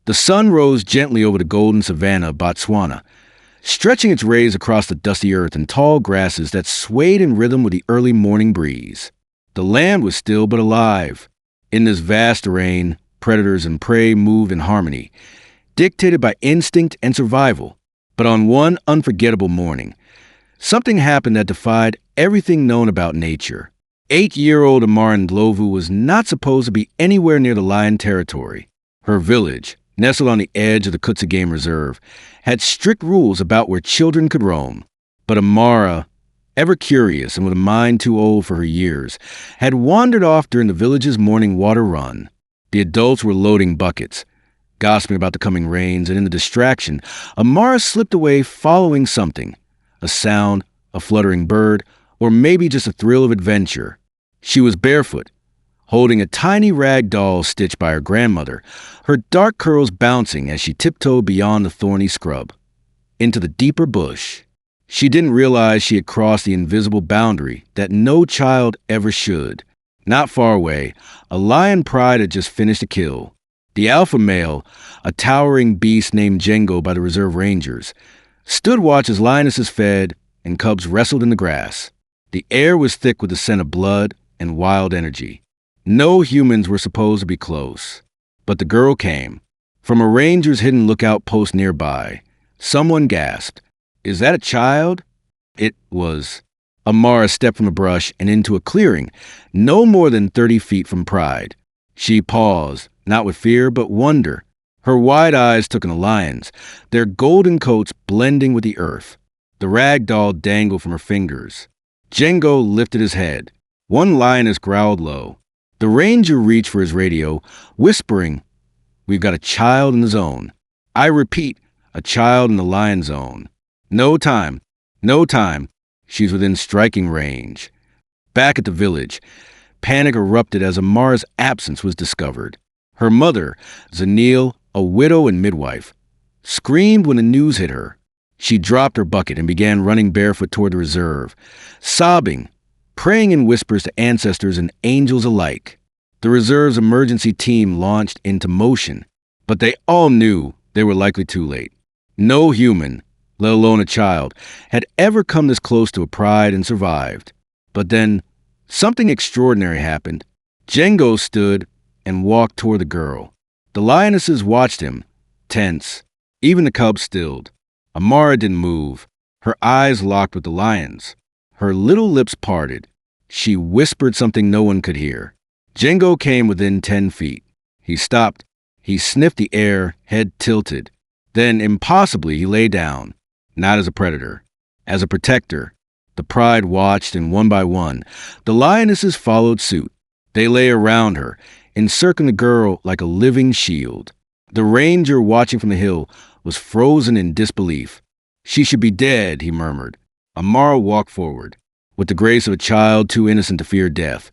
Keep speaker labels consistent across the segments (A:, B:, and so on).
A: The sun rose gently over the golden Savannah of Botswana, stretching its rays across the dusty earth and tall grasses that swayed in rhythm with the early morning breeze. The land was still but alive. In this vast terrain, predators and prey moved in harmony, dictated by instinct and survival. But on one unforgettable morning, something happened that defied everything known about nature. 8-year-old Amara was not supposed to be anywhere near the lion territory. Her village, nestled on the edge of the Kutsa Game Reserve, had strict rules about where children could roam. But Amara, ever curious and with a mind too old for her years, had wandered off during the village's morning water run. The adults were loading buckets, gossiping about the coming rains, and in the distraction, Amara slipped away following something. A sound, a fluttering bird, or maybe just a thrill of adventure. She was barefoot, holding a tiny rag doll stitched by her grandmother, her dark curls bouncing as she tiptoed beyond the thorny scrub, into the deeper bush. She didn't realize she had crossed the invisible boundary that no child ever should. Not far away, a lion pride had just finished a kill. The alpha male, a towering beast named Jengo by the reserve rangers, stood watch as lionesses fed and cubs wrestled in the grass. The air was thick with the scent of blood and wild energy. No humans were supposed to be close. But the girl came. From a ranger's hidden lookout post nearby, someone gasped, "Is that a child?" It was. Amara stepped from the brush and into a clearing, no more than 30 feet from Pride. She paused, not with fear, but wonder. Her wide eyes took in the lions, their golden coats blending with the earth. The rag doll dangled from her fingers. Jengo lifted his head. One lioness growled low. The ranger reached for his radio, whispering, "We've got a child in the zone. I repeat, a child in the lion zone. No time. No time. She's within striking range." Back at the village, panic erupted as Amara's absence was discovered. Her mother, Zanil, a widow and midwife, screamed when the news hit her. She dropped her bucket and began running barefoot toward the reserve, sobbing, praying in whispers to ancestors and angels alike. The reserve's emergency team launched into motion, but they all knew they were likely too late. No human, let alone a child, had ever come this close to a pride and survived. But then, something extraordinary happened. Jengo stood and walked toward the girl. The lionesses watched him, tense. Even the cubs stilled. Amara didn't move. Her eyes locked with the lions. Her little lips parted. She whispered something no one could hear. Jengo came within 10 feet. He stopped. He sniffed the air, head tilted. Then, impossibly, he lay down. Not as a predator, as a protector. The pride watched, and one by one, the lionesses followed suit. They lay around her, encircling the girl like a living shield. The ranger, watching from the hill, was frozen in disbelief. "She should be dead," he murmured. Amara walked forward. With the grace of a child too innocent to fear death,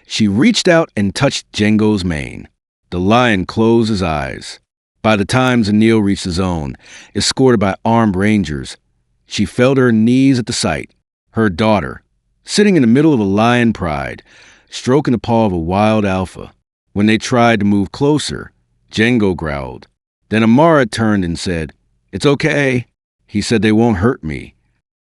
A: she reached out and touched Jengo's mane. The lion closed his eyes. By the time Zanil reached the zone, escorted by armed rangers, she fell to her knees at the sight. Her daughter, sitting in the middle of a lion pride, stroking the paw of a wild alpha. When they tried to move closer, Jengo growled. Then Amara turned and said, "It's okay." He said, "They won't hurt me."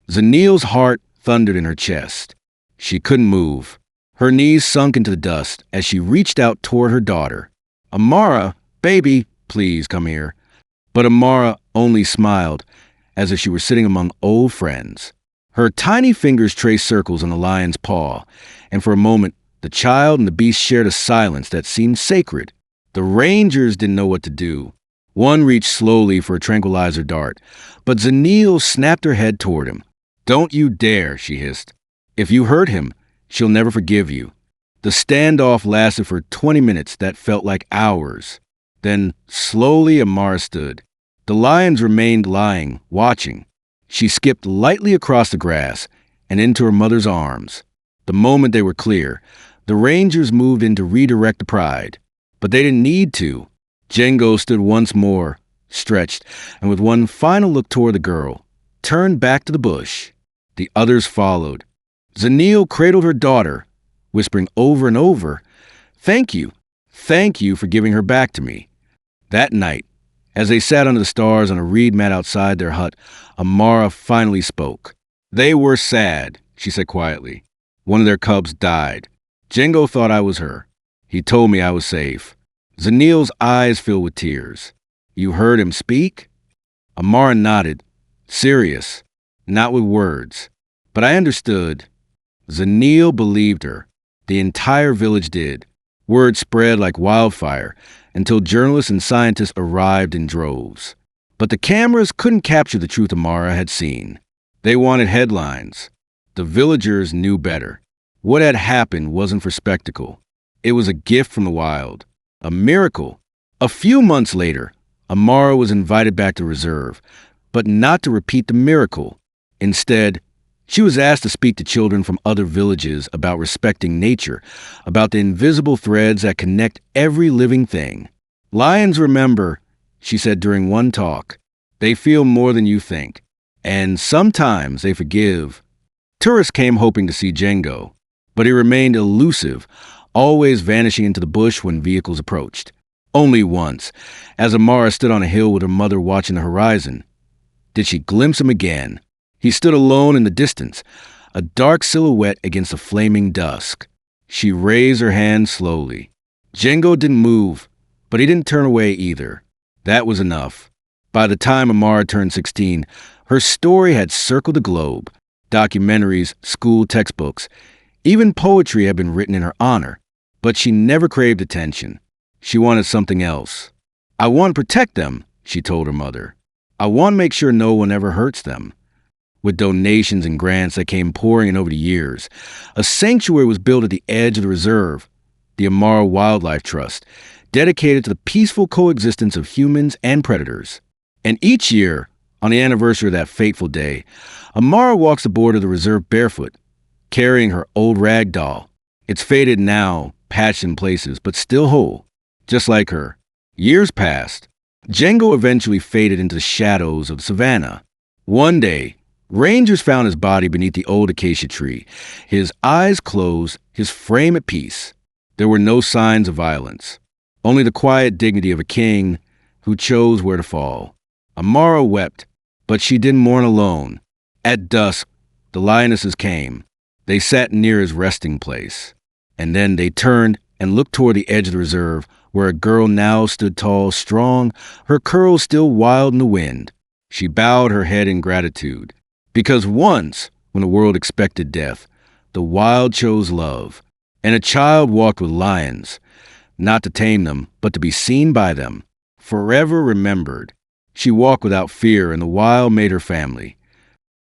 A: Zanil's heart thundered in her chest. She couldn't move. Her knees sunk into the dust as she reached out toward her daughter. "Amara, baby, please come here." But Amara only smiled, as if she were sitting among old friends. Her tiny fingers traced circles on the lion's paw, and for a moment, the child and the beast shared a silence that seemed sacred. The rangers didn't know what to do. One reached slowly for a tranquilizer dart, but Zanil snapped her head toward him. "Don't you dare," she hissed. "If you hurt him, she'll never forgive you." The standoff lasted for 20 minutes that felt like hours. Then, slowly, Amara stood. The lions remained lying, watching. She skipped lightly across the grass and into her mother's arms. The moment they were clear, the rangers moved in to redirect the pride. But they didn't need to. Jengo stood once more, stretched, and with one final look toward the girl, turned back to the bush. The others followed. Zanil cradled her daughter, whispering over and over, Thank you for giving her back to me." That night, As they sat under the stars on a reed mat outside their hut, Amara finally spoke. "They were sad," she said quietly. "One of their cubs died. Jengo thought I was her. He told me I was safe." Zanil's eyes filled with tears. "You heard him speak?" Amara nodded, serious, not with words. But I understood. Zanil believed her. The entire village did. Word spread like wildfire until journalists and scientists arrived in droves. But the cameras couldn't capture the truth Amara had seen. They wanted headlines. The villagers knew better. What had happened wasn't for spectacle. It was a gift from the wild. A miracle. A few months later, Amara was invited back to reserve, but not to repeat the miracle. Instead, she was asked to speak to children from other villages about respecting nature, about the invisible threads that connect every living thing. "Lions remember," she said during one talk. "They feel more than you think. And sometimes they forgive." Tourists came hoping to see Jengo, but he remained elusive, always vanishing into the bush when vehicles approached. Only once, as Amara stood on a hill with her mother watching the horizon, did she glimpse him again. He stood alone in the distance, a dark silhouette against the flaming dusk. She raised her hand slowly. Jengo didn't move, but he didn't turn away either. That was enough. By the time Amara turned 16, her story had circled the globe. Documentaries, school textbooks, even poetry had been written in her honor. But she never craved attention. She wanted something else. "I want to protect them," she told her mother. "I want to make sure no one ever hurts them." With donations and grants that came pouring in over the years, a sanctuary was built at the edge of the reserve, the Amara Wildlife Trust, dedicated to the peaceful coexistence of humans and predators. And each year, on the anniversary of that fateful day, Amara walks the border of the reserve barefoot, carrying her old rag doll. It's faded now, patched in places, but still whole, just like her. Years passed. Jengo eventually faded into the shadows of Savannah. One day, rangers found his body beneath the old acacia tree, his eyes closed, his frame at peace. There were no signs of violence, only the quiet dignity of a king who chose where to fall. Amara wept, but she didn't mourn alone. At dusk, the lionesses came. They sat near his resting place. And then they turned and looked toward the edge of the reserve, where a girl now stood tall, strong, her curls still wild in the wind. She bowed her head in gratitude. Because once, when the world expected death, the wild chose love. And a child walked with lions, not to tame them, but to be seen by them, forever remembered. She walked without fear, and the wild made her family.